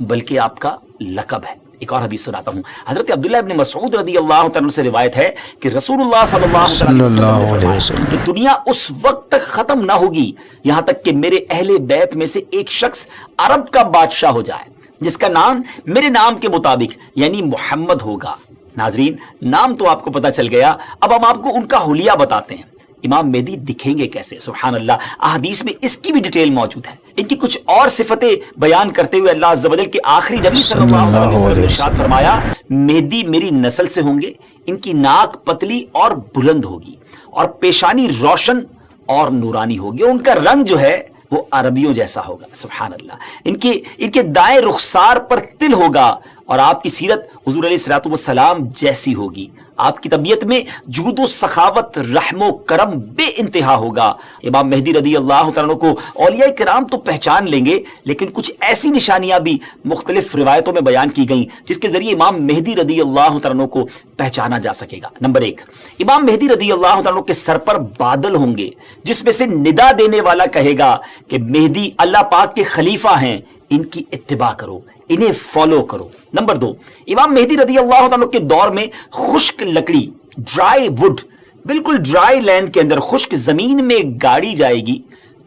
بلکہ آپ کا لقب ہے۔ ایک اور حدیث سناتا ہوں، حضرت عبداللہ ابن مسعود رضی اللہ تعالیٰ عنہ سے روایت ہے کہ رسول اللہ صلی اللہ علیہ وسلم نے فرمایا کہ دنیا اس وقت تک ختم نہ ہوگی یہاں تک کہ میرے اہل بیت میں سے ایک شخص عرب کا بادشاہ ہو جائے جس کا نام میرے نام کے مطابق یعنی محمد ہوگا۔ ناظرین، نام تو آپ کو پتا چل گیا، اب ہم آپ کو ان کا حلیہ بتاتے ہیں۔ امام مہدی دکھیں گے کیسے؟ سبحان اللہ، احادیث میں اس کی بھی ڈیٹیل موجود ہے۔ ان کی کچھ اور صفتیں بیان کرتے ہوئے اللہ عز و جل کے آخری نبی صلی اللہ علیہ وسلم نے ارشاد فرمایا، مہدی میری نسل سے ہوں گے، ان کی ناک پتلی اور بلند ہوگی اور پیشانی روشن اور نورانی ہوگی، ان کا رنگ جو ہے وہ عربیوں جیسا ہوگا۔ سبحان اللہ، ان کے دائیں رخسار پر تل ہوگا اور آپ کی سیرت حضور علیہ الصلوۃ والسلام جیسی ہوگی، آپ کی طبیعت میں جود و سخاوت، رحم و کرم بے انتہا ہوگا۔ امام مہدی رضی اللہ تعالیٰ عنہ کو اولیاء کرام تو پہچان لیں گے، لیکن کچھ ایسی نشانیاں بھی مختلف روایتوں میں بیان کی گئیں جس کے ذریعے امام مہدی رضی اللہ تعالیٰ عنہ کو پہچانا جا سکے گا۔ نمبر 1، امام مہدی رضی اللہ تعالیٰ عنہ کے سر پر بادل ہوں گے جس میں سے ندا دینے والا کہے گا کہ مہدی اللہ پاک کے خلیفہ ہیں، ان کی اتباع کرو، انہیں فالو کرو۔ نمبر 2، امام مہدی رضی اللہ عنہ کے دور میں خشک لکڑی، ڈرائی ووڈ، بالکل ڈرائی لینڈ کے اندر خشک زمین میں گاڑی جائے گی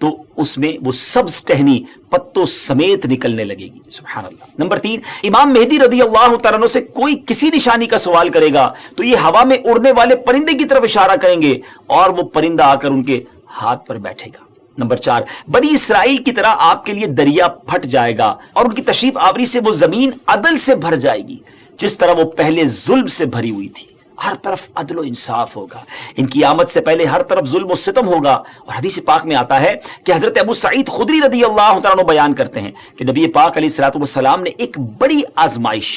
تو اس میں وہ سبز ٹہنی پتوں سمیت نکلنے لگے گی۔ سبحان اللہ۔ نمبر 3، امام مہدی رضی اللہ تعالیٰ عنہ سے کوئی کسی نشانی کا سوال کرے گا تو یہ ہوا میں اڑنے والے پرندے کی طرف اشارہ کریں گے اور وہ پرندہ آ کر ان کے ہاتھ پر بیٹھے گا۔ نمبر 4، بنی اسرائیل کی طرح آپ کے لیے دریا پھٹ جائے گا اور ان کی تشریف آوری سے وہ زمین عدل سے بھر جائے گی جس طرح وہ پہلے ظلم سے بھری ہوئی تھی۔ ہر طرف عدل و انصاف ہوگا، ان کی آمد سے پہلے ہر طرف ظلم و ستم ہوگا۔ اور حدیث پاک میں آتا ہے کہ حضرت ابو سعید خدری رضی اللہ تعالیٰ عنہ بیان کرتے ہیں کہ نبی پاک علیہ الصلوۃ والسلام نے ایک بڑی آزمائش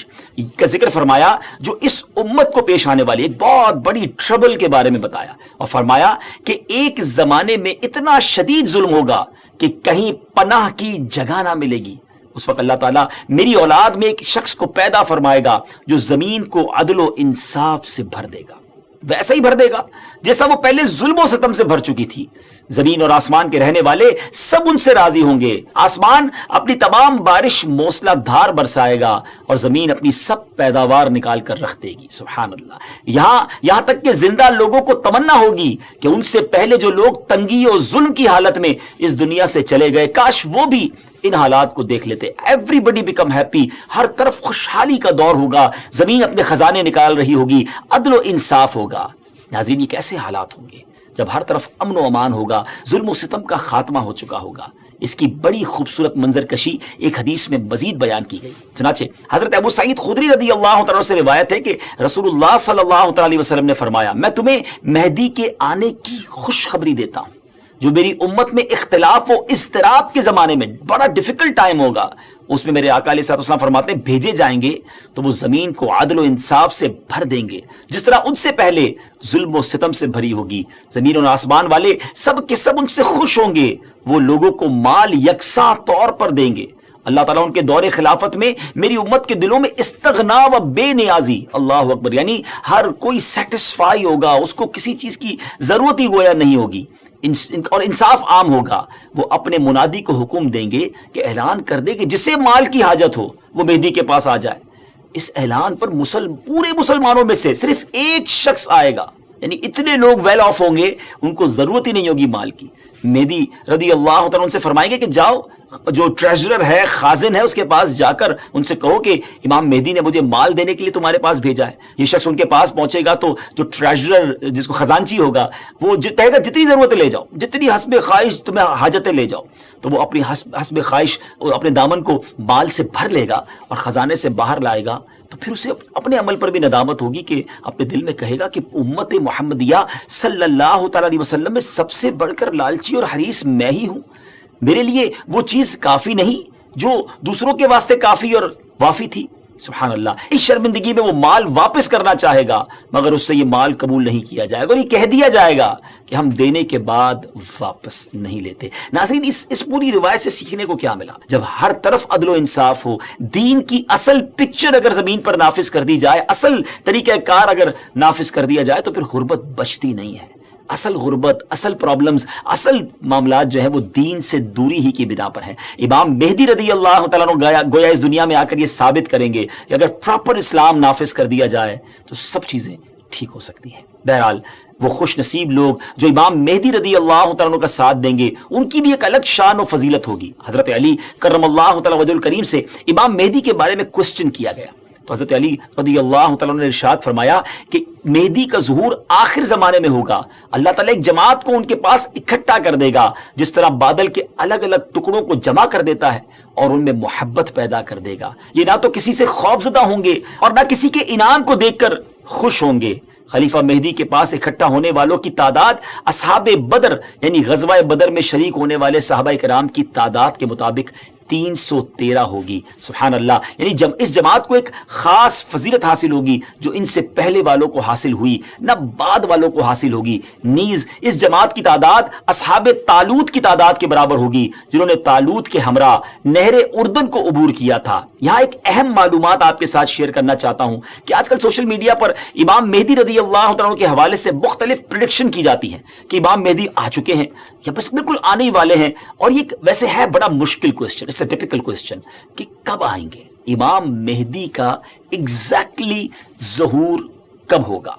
کا ذکر فرمایا جو اس امت کو پیش آنے والی ایک بہت بڑی ٹربل کے بارے میں بتایا، اور فرمایا کہ ایک زمانے میں اتنا شدید ظلم ہوگا کہ کہیں پناہ کی جگہ نہ ملے گی۔ اس وقت اللہ تعالیٰ میری اولاد میں ایک شخص کو پیدا فرمائے گا جو زمین کو عدل و انصاف سے بھر دے گا، ویسا ہی بھر دے گا جیسا وہ پہلے ظلم و ستم سے بھر چکی تھی۔ زمین اور آسمان کے رہنے والے سب ان سے راضی ہوں گے، آسمان اپنی تمام بارش موسلا دھار برسائے گا اور زمین اپنی سب پیداوار نکال کر رکھ دے گی۔ سبحان اللہ۔ یہاں تک کہ زندہ لوگوں کو تمنا ہوگی کہ ان سے پہلے جو لوگ تنگی اور ظلم کی حالت میں اس دنیا سے چلے گئے کاش وہ بھی ان حالات کو دیکھ لیتے۔ ایوری بڈی بیکم ہیپی، ہر طرف خوشحالی کا دور ہوگا، زمین اپنے خزانے نکال رہی ہوگی، عدل و انصاف ہوگا۔ ناظرین، یہ کیسے حالات ہوں گے جب ہر طرف امن و امان ہوگا، ظلم و ستم کا خاتمہ ہو چکا ہوگا۔ اس کی بڑی خوبصورت منظر کشی ایک حدیث میں مزید بیان کی گئی۔ چنانچہ حضرت ابو سعید خدری رضی اللہ تعالیٰ سے روایت ہے کہ رسول اللہ صلی اللہ تعالیٰ علیہ وسلم نے فرمایا، میں تمہیں مہدی کے آنے کی خوشخبری دیتا ہوں جو میری امت میں اختلاف و اضطراب کے زمانے میں بڑا ڈیفیکلٹ ٹائم ہوگا، اس میں میرے آقا علیہ الصلوۃ والسلام فرماتے ہیں بھیجے جائیں گے تو وہ زمین کو عدل و انصاف سے بھر دیں گے جس طرح ان سے پہلے ظلم و ستم سے بھری ہوگی۔ زمین اور آسمان والے سب کے سب ان سے خوش ہوں گے، وہ لوگوں کو مال یکساں طور پر دیں گے۔ اللہ تعالیٰ ان کے دور خلافت میں میری امت کے دلوں میں استغنا و بے نیازی، اللہ اکبر، یعنی ہر کوئی سیٹسفائی ہوگا، اس کو کسی چیز کی ضرورت ہی گویا نہیں ہوگی، اور انصاف عام ہوگا۔ وہ اپنے منادی کو حکم دیں گے کہ اعلان کر دے کہ جسے مال کی حاجت ہو وہ مہدی کے پاس آ جائے۔ اس اعلان پر پورے مسلمانوں میں سے صرف ایک شخص آئے گا، یعنی اتنے لوگ ویل آف ہوں گے ان کو ضرورت ہی نہیں ہوگی مال کی۔ مہدی رضی اللہ تعالیٰ ان سے فرمائیں گے کہ جاؤ، جو ٹریجرر ہے، خازن ہے، اس کے پاس جا کر ان سے کہو کہ امام مہدی نے مجھے مال دینے کے لیے تمہارے پاس بھیجا ہے۔ یہ شخص ان کے پاس پہنچے گا تو جو ٹریجرر جس کو خزانچی ہوگا وہ کہے گا جتنی ضرورت لے جاؤ، جتنی حسب خواہش تمہیں حاجتیں لے جاؤ، تو وہ اپنی حسب خواہش اپنے دامن کو مال سے بھر لے گا اور خزانے سے باہر لائے گا، تو پھر اسے اپنے عمل پر بھی ندامت ہوگی کہ اپنے دل میں کہے گا کہ امت محمدیہ صلی اللہ تعالیٰ علیہ وسلم میں سب سے بڑھ کر لالچی اور حریص میں ہی ہوں، میرے لیے وہ چیز کافی نہیں جو دوسروں کے واسطے کافی اور وافی تھی۔ سبحان اللہ۔ اس شرمندگی میں وہ مال واپس کرنا چاہے گا مگر اس سے یہ مال قبول نہیں کیا جائے گا اور یہ کہہ دیا جائے گا کہ ہم دینے کے بعد واپس نہیں لیتے۔ ناظرین، اس پوری روایت سے سیکھنے کو کیا ملا؟ جب ہر طرف عدل و انصاف ہو، دین کی اصل پکچر اگر زمین پر نافذ کر دی جائے، اصل طریقہ کار اگر نافذ کر دیا جائے تو پھر غربت بچتی نہیں ہے، اصل غربت، اصل پرابلمز، اصل معاملات جو ہیں وہ دین سے دوری ہی کی بنا پر ہیں۔ امام مہدی رضی اللہ تعالیٰ عنہ گویا اس دنیا میں آ کر یہ ثابت کریں گے کہ اگر پراپر اسلام نافذ کر دیا جائے تو سب چیزیں ٹھیک ہو سکتی ہیں۔ بہرحال وہ خوش نصیب لوگ جو امام مہدی رضی اللہ تعالیٰ عنہ کا ساتھ دیں گے، ان کی بھی ایک الگ شان و فضیلت ہوگی۔ حضرت علی کرم اللہ تعالیٰ وجہ الکریم سے امام مہدی کے بارے میں کوسچن کیا گیا تو حضرت علی رضی اللہ تعالیٰ عنہ نے ارشاد فرمایا کہ مہدی کا ظہور آخر زمانے میں ہوگا، اللہ تعالیٰ ایک جماعت کو ان کے پاس اکٹھا کر دے گا جس طرح بادل کے الگ الگ ٹکڑوں کو جمع کر دیتا ہے اور ان میں محبت پیدا کر دے گا۔ یہ نہ تو کسی سے خوفزدہ ہوں گے اور نہ کسی کے انعام کو دیکھ کر خوش ہوں گے۔ خلیفہ مہدی کے پاس اکٹھا ہونے والوں کی تعداد اصحاب بدر یعنی غزوہ بدر میں شریک ہونے والے صحابہ کرام کی تعداد کے مطابق 313 ہوگی۔ سبحان اللہ، یعنی اس جماعت کو ایک خاص فضیلت حاصل ہوگی جو ان سے پہلے والوں کو حاصل ہوئی نہ بعد والوں کو حاصل ہوگی۔ نیز اس جماعت کی تعداد اصحاب طالوت کی تعداد کے برابر ہوگی جنہوں نے طالوت کے ہمراہ نہر اردن کو عبور کیا تھا۔ یہاں ایک اہم معلومات آپ کے ساتھ شیئر کرنا چاہتا ہوں کہ آج کل سوشل میڈیا پر امام مہدی رضی اللہ تعالیٰ کے حوالے سے مختلف پریڈکشن کی جاتی ہیں کہ امام مہدی آ چکے ہیں یا بس بالکل آنے ہی والے ہیں، اور یہ ویسے ہے بڑا مشکل question, it's a typical question کہ کب آئیں گے، امام مہدی کا ایگزیکٹلی ظہور کب ہوگا۔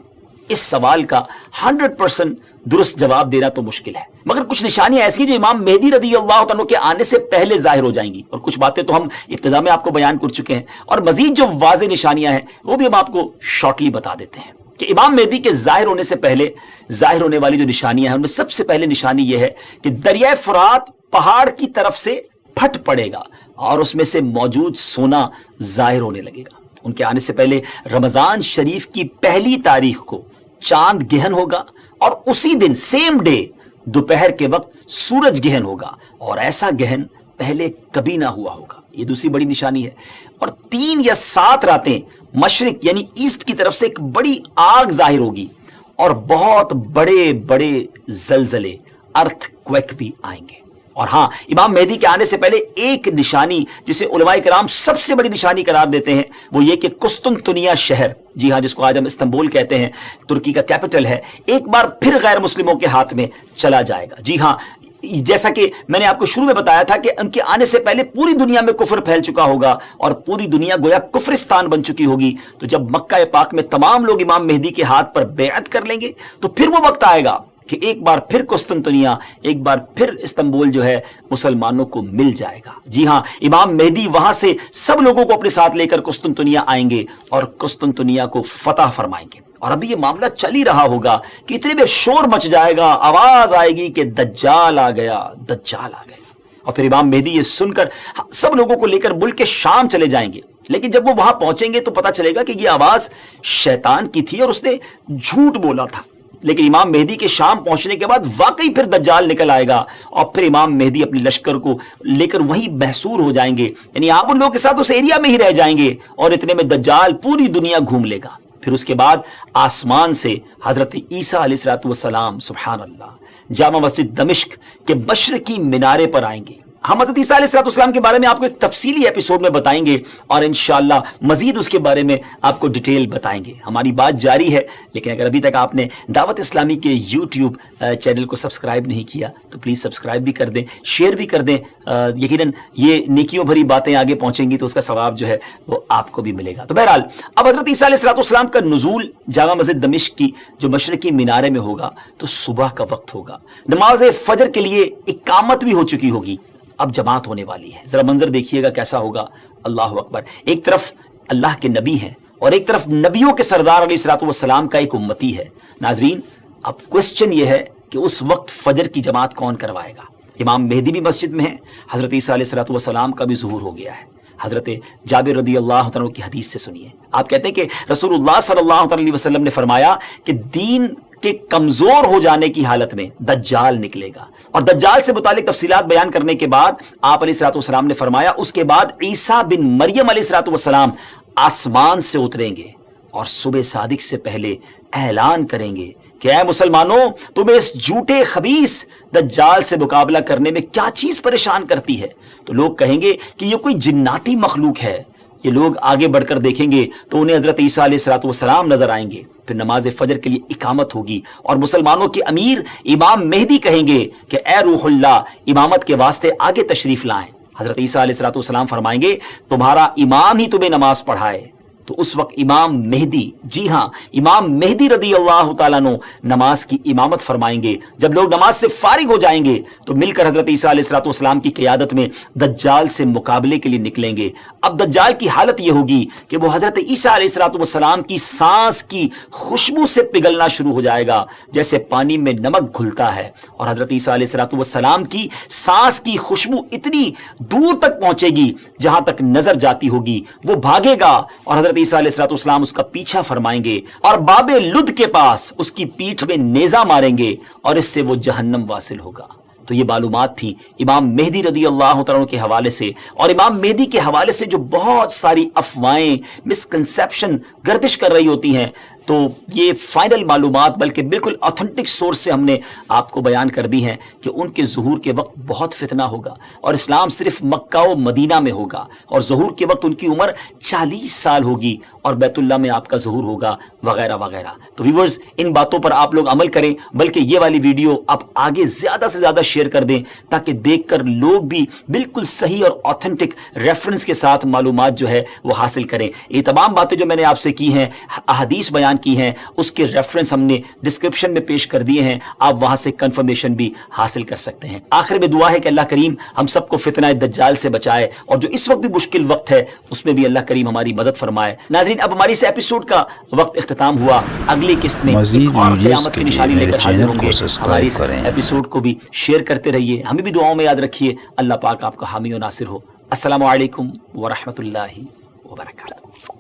اس سوال کا 100% درست جواب دینا تو مشکل ہے، مگر کچھ نشانیاں ایسی ہیں جو امام مہدی رضی اللہ عنہ کے آنے سے پہلے ظاہر ہو جائیں گی، اور کچھ باتیں تو ہم ابتدا میں آپ کو بیان کر چکے ہیں، اور مزید جو واضح نشانیاں ہیں وہ بھی ہم آپ کو شارٹلی بتا دیتے ہیں کہ امام مہدی کے ظاہر ہونے سے پہلے ظاہر ہونے والی جو نشانیاں ہیں ان میں سب سے پہلے نشانی یہ ہے کہ دریائے فرات پہاڑ کی طرف سے پھٹ پڑے گا اور اس میں سے موجود سونا ظاہر ہونے لگے گا۔ ان کے آنے سے پہلے رمضان شریف کی پہلی تاریخ کو چاند گہن ہوگا، اور اسی دن سیم ڈے دوپہر کے وقت سورج گہن ہوگا، اور ایسا گہن پہلے کبھی نہ ہوا ہوگا۔ یہ دوسری بڑی نشانی ہے۔ اور 3 یا 7 راتیں مشرق یعنی ایسٹ کی طرف سے ایک بڑی آگ ظاہر ہوگی، اور بہت بڑے بڑے زلزلے ارتھ کویک بھی آئیں گے۔ اور ہاں، امام مہدی کے آنے سے پہلے ایک نشانی جسے علماء کرام سب سے بڑی نشانی قرار دیتے ہیں وہ یہ کہ قسطنطنیہ شہر، جی ہاں، جس کو آج ہم استنبول کہتے ہیں، ترکی کا کیپٹل ہے، ایک بار پھر غیر مسلموں کے ہاتھ میں چلا جائے گا۔ جی ہاں، جیسا کہ میں نے آپ کو شروع میں بتایا تھا کہ ان کے آنے سے پہلے پوری دنیا میں کفر پھیل چکا ہوگا اور پوری دنیا گویا کفرستان بن چکی ہوگی، تو جب مکہ پاک میں تمام لوگ امام مہدی کے ہاتھ پر بیعت کر لیں گے تو پھر وہ وقت آئے گا کہ ایک بار پھر قسطنطنیہ، ایک بار پھر استنبول جو ہے مسلمانوں کو مل جائے گا۔ جی ہاں، امام مہدی وہاں سے سب لوگوں کو اپنے ساتھ لے کر قسطنطنیہ آئیں گے اور قسطنطنیہ کو فتح فرمائیں گے۔ اور ابھی یہ معاملہ چل ہی رہا ہوگا کہ اتنے میں شور مچ جائے گا، آواز آئے گی کہ دجال آ گیا، دجال آ گیا، اور پھر امام مہدی یہ سن کر سب لوگوں کو لے کر ملک شام چلے جائیں گے۔ لیکن جب وہ وہاں پہنچیں گے تو پتہ چلے گا کہ یہ آواز شیطان کی تھی اور اس نے جھوٹ بولا تھا۔ لیکن امام مہدی کے شام پہنچنے کے بعد واقعی پھر دجال نکل آئے گا، اور پھر امام مہدی اپنے لشکر کو لے کر وہیں محصور ہو جائیں گے، یعنی آپ ان لوگوں کے ساتھ اس ایریا میں ہی رہ جائیں گے، اور اتنے میں دجال پوری دنیا گھوم لے گا۔ پھر اس کے بعد آسمان سے حضرت عیسیٰ علیہ السلام سبحان اللہ جامع مسجد دمشق کے مشرقی مینارے پر آئیں گے۔ ہم حضرت عیسیٰ علیہ السلام کے بارے میں آپ کو ایک تفصیلی ایپیسوڈ میں بتائیں گے، اور انشاءاللہ مزید اس کے بارے میں آپ کو ڈیٹیل بتائیں گے۔ ہماری بات جاری ہے، لیکن اگر ابھی تک آپ نے دعوت اسلامی کے یوٹیوب چینل کو سبسکرائب نہیں کیا تو پلیز سبسکرائب بھی کر دیں، شیئر بھی کر دیں۔ یقیناً یہ نیکیوں بھری باتیں آگے پہنچیں گی تو اس کا ثواب جو ہے وہ آپ کو بھی ملے گا۔ تو بہرحال اب حضرت عیسیٰ علیہ السلام کا نزول جامع مسجد دمشق کی جو مشرقی مینارے میں ہوگا تو صبح کا وقت ہوگا، نماز فجر کے لیے اقامت بھی ہو چکی ہوگی، اب جماعت ہونے والی ہے۔ ذرا منظر دیکھیے گا کیسا ہوگا، اللہ اکبر۔ ایک طرف اللہ کے نبی ہیں اور ایک طرف نبیوں کے سردار علیہ السلام کا ایک امتی ہے۔ ناظرین، اب کوسچن یہ ہے کہ اس وقت فجر کی جماعت کون کروائے گا؟ امام مہدی بھی مسجد میں ہیں، حضرت عیسیٰ علیہ السلام کا بھی ظہور ہو گیا ہے۔ حضرت جابر رضی اللہ عنہ کی حدیث سے سنیے، آپ کہتے ہیں کہ رسول اللہ صلی اللہ علیہ وسلم نے فرمایا کہ دین کے کمزور ہو جانے کی حالت میں دجال نکلے گا، اور دجال سے متعلق تفصیلات بیان کرنے کے بعد آپ علیہ السلام نے فرمایا اس کے بعد عیسیٰ بن مریم علیہ السلام آسمان سے اتریں گے اور صبح صادق سے پہلے اعلان کریں گے کہ اے مسلمانوں، تمہیں اس جھوٹے خبیث دجال سے مقابلہ کرنے میں کیا چیز پریشان کرتی ہے؟ تو لوگ کہیں گے کہ یہ کوئی جناتی مخلوق ہے، یہ لوگ آگے بڑھ کر دیکھیں گے تو انہیں حضرت عیسیٰ علیہ الصلوۃ والسلام نظر آئیں گے. پھر نماز فجر کے لیے اقامت ہوگی اور مسلمانوں کے امیر امام مہدی کہیں گے کہ اے روح اللہ امامت کے واسطے آگے تشریف لائیں. حضرت عیسیٰ علیہ الصلوۃ والسلام فرمائیں گے تمہارا امام ہی تمہیں نماز پڑھائے. تو اس وقت امام مہدی، جی ہاں امام مہدی رضی اللہ تعالیٰ عنہ نماز کی امامت فرمائیں گے. جب لوگ نماز سے فارغ ہو جائیں گے تو مل کر حضرت عیسیٰ علیہ الصلوۃ والسلام کی قیادت میں دجال سے مقابلے کے لیے نکلیں گے. اب دجال کی حالت یہ ہوگی کہ وہ حضرت عیسیٰ علیہ الصلوۃ والسلام کی سانس کی خوشبو سے پگھلنا شروع ہو جائے گا جیسے پانی میں نمک گھلتا ہے، اور حضرت عیسیٰ علیہ الصلوۃ والسلام کی سانس کی خوشبو اتنی دور تک پہنچے گی جہاں تک نظر جاتی ہوگی. وہ بھاگے گا اور حضرت عیسیٰ علیہ الصلوۃ والسلام اس کا پیچھا فرمائیں گے اور باب لد کے پاس اس کی پیٹھ میں نیزہ ماریں گے اور اس سے وہ جہنم واصل ہوگا. تو یہ معلومات تھی امام مہدی رضی اللہ تعالیٰ کے حوالے سے. اور امام مہدی کے حوالے سے جو بہت ساری افواہیں مسکنسیپشن گردش کر رہی ہوتی ہیں، تو یہ فائنل معلومات بلکہ بالکل آتھنٹک سورس سے ہم نے آپ کو بیان کر دی ہیں کہ ان کے ظہور کے وقت بہت فتنہ ہوگا اور اسلام صرف مکہ و مدینہ میں ہوگا، اور ظہور کے وقت ان کی عمر 40 سال ہوگی اور بیت اللہ میں آپ کا ظہور ہوگا وغیرہ وغیرہ. تو ویورز ان باتوں پر آپ لوگ عمل کریں، بلکہ یہ والی ویڈیو آپ آگے زیادہ سے زیادہ شیئر کر دیں تاکہ دیکھ کر لوگ بھی بالکل صحیح اور آتھنٹک ریفرنس کے ساتھ معلومات جو ہے وہ حاصل کریں. یہ تمام باتیں جو میں نے آپ سے کی ہیں، احادیث بیان کی ہیں، اس کے ریفرنس ہم نے ڈسکرپشن میں پیش کر دیے ہیں، آپ وہاں سے کنفرمیشن بھی حاصل کر سکتے ہیں. آخر میں دعا ہے کہ اللہ کریم ہم سب کو فتنہ دجال سے بچائے، اور جو اس وقت بھی مشکل وقت ہے اس میں بھی اللہ کریم ہماری مدد فرمائے. ناظرین اب ہماری اس ایپیسوڈ کا وقت اختتام ہوا. اگلی قسط میں ایک اور قیامت کی نشانی لے کر حاضر ہوں گے. ہماری اس ایپیسوڈ کو بھی شیئر کرتے رہیے، ہمیں بھی دعاؤں میں یاد رکھیے. اللہ پاک آپ کا حامی و ناصر ہو. السلام علیکم ورحمۃ اللہ وبرکاتہ.